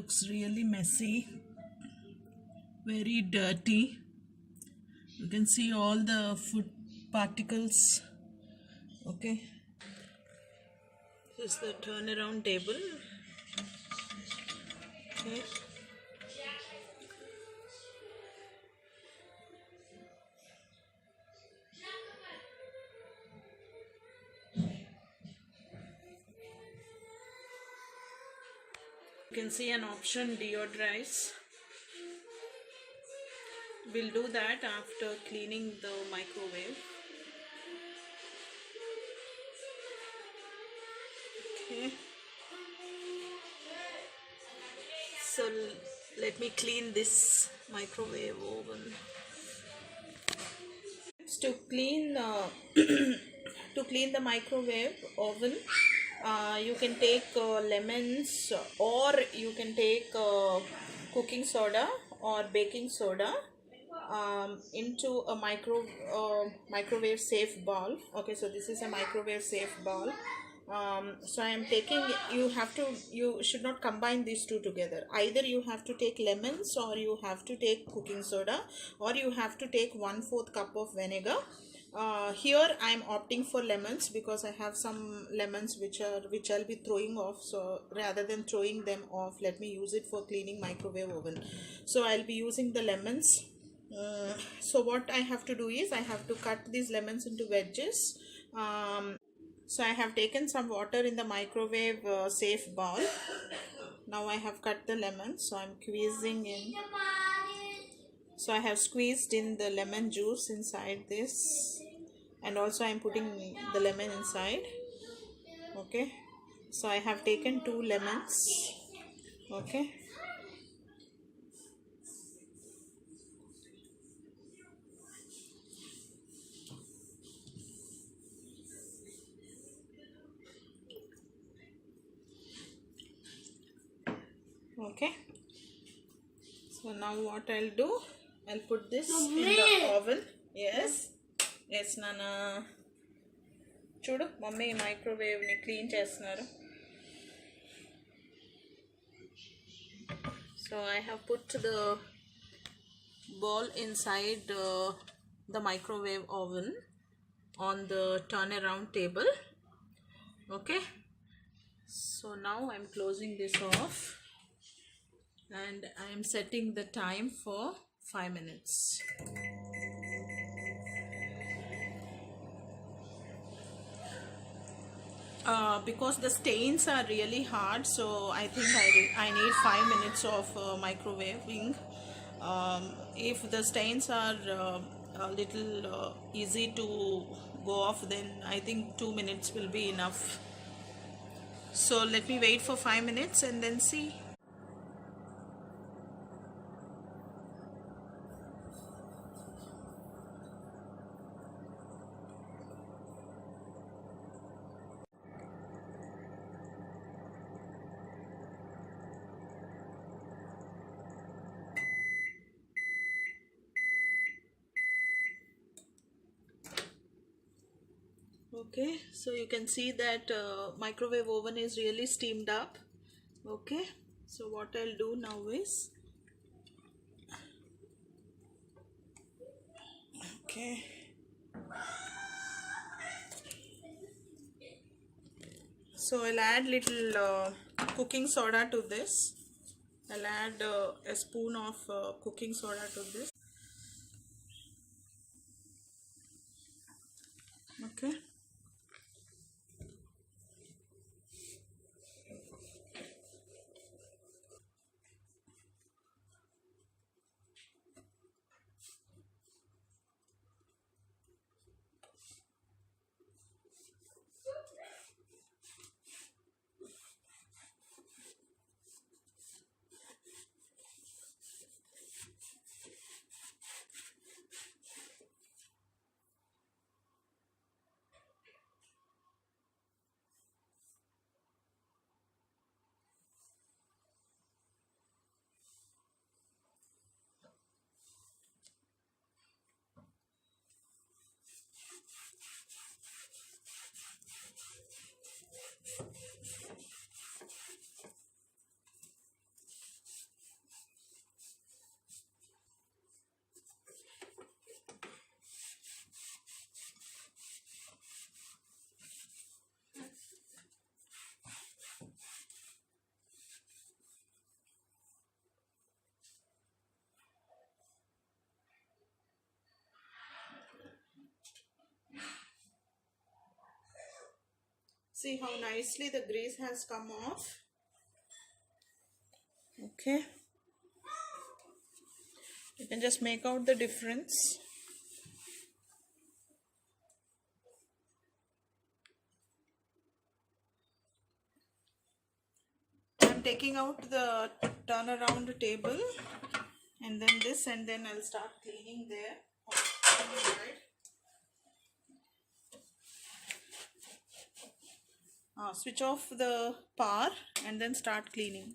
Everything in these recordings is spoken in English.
looks really messy, very dirty. You can see all the food particles. Okay, this is the turnaround table. Okay, you can see an option deodorize. We'll do that after cleaning the microwave. Okay, so let me clean this microwave oven. To clean to clean the microwave oven, you can take lemons, or you can take cooking soda or baking soda into a microwave safe bowl. Okay, so this is a microwave safe bowl. So I am taking, you should not combine these two together. Either you have to take lemons, or you have to take cooking soda, or you have to take 1/4 cup of vinegar. Here I am opting for lemons because I have some lemons which I'll be throwing off. So rather than throwing them off, let me use it for cleaning microwave oven. So I'll be using the lemons. So what I have to do is I have to cut these lemons into wedges. So I have taken some water in the microwave safe bowl. Now I have cut the lemon, so I'm squeezing in. So I have squeezed in the lemon juice inside this, and also I'm putting the lemon inside. Okay, so I have taken 2 lemons. Okay, okay, so now what I'll do, I'll put this in the oven. Yes Nana. చూడు mummy మైక్రోవేవ్ని clean చేస్తున్నారు. So I have put the bowl inside the microwave oven on the turnaround table. Okay, so now I'm closing this off and I am setting the time for 5 minutes. Because the stains are really hard, so I think I need 5 minutes of microwaving. If the stains are a little easy to go off, then I think 2 minutes will be enough. So let me wait for 5 minutes and then see. Okay, so you can see that microwave oven is really steamed up. Okay, so what I'll do now is, okay, so I'll add little cooking soda to this. I'll add a spoon of cooking soda to this. Okay, See how nicely the grease has come off. Okay, you can just make out the difference. I'm taking out the turnaround table and then this, and then I'll start cleaning there. Switch off the power and then start cleaning.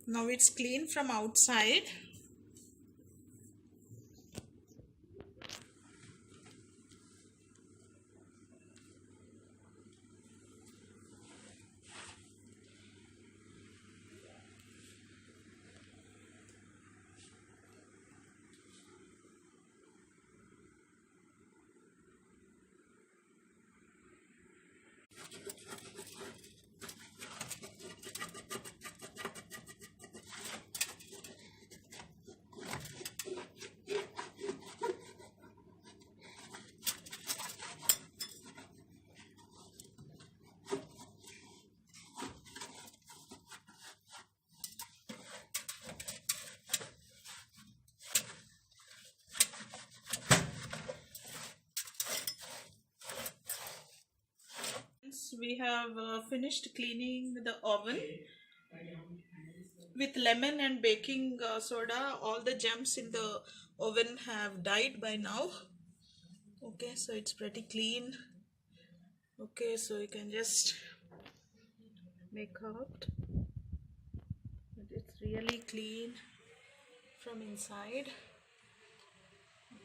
Now it's clean from outside. we have finished cleaning the oven with lemon and baking soda. All the germs in the oven have died by now. Okay, so it's pretty clean. Okay, so you can just make out that it's really clean from inside.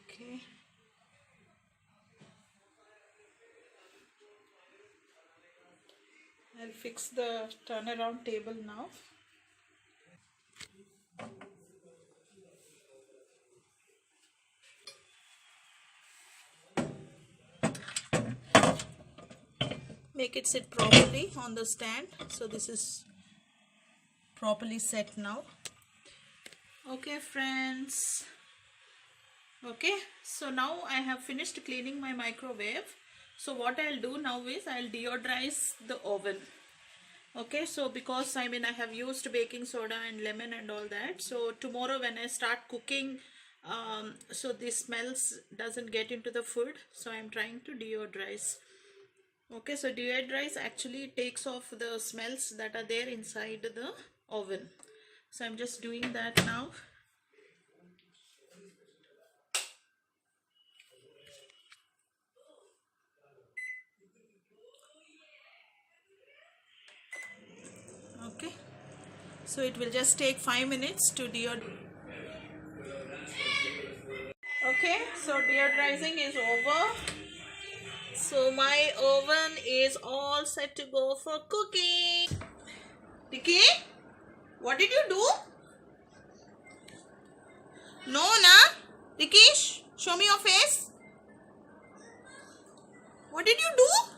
Okay. I'll fix the turnaround table now. Make it sit properly on the stand. So this is properly set now. Okay friends. Okay, so now I have finished cleaning my microwave. So what I'll do now is I'll deodorize the oven. Okay, so because I have used baking soda and lemon and all that, so tomorrow when I start cooking, so the smells doesn't get into the food, so I'm trying to deodorize. Okay, so deodorize actually takes off the smells that are there inside the oven. So I'm just doing that now. Okay, so it will just take 5 minutes to deodorize. Okay, so deodorizing is over. So my oven is all set to go for cooking. Ricky, what did you do? No, na? Ricky, show me your face. What did you do?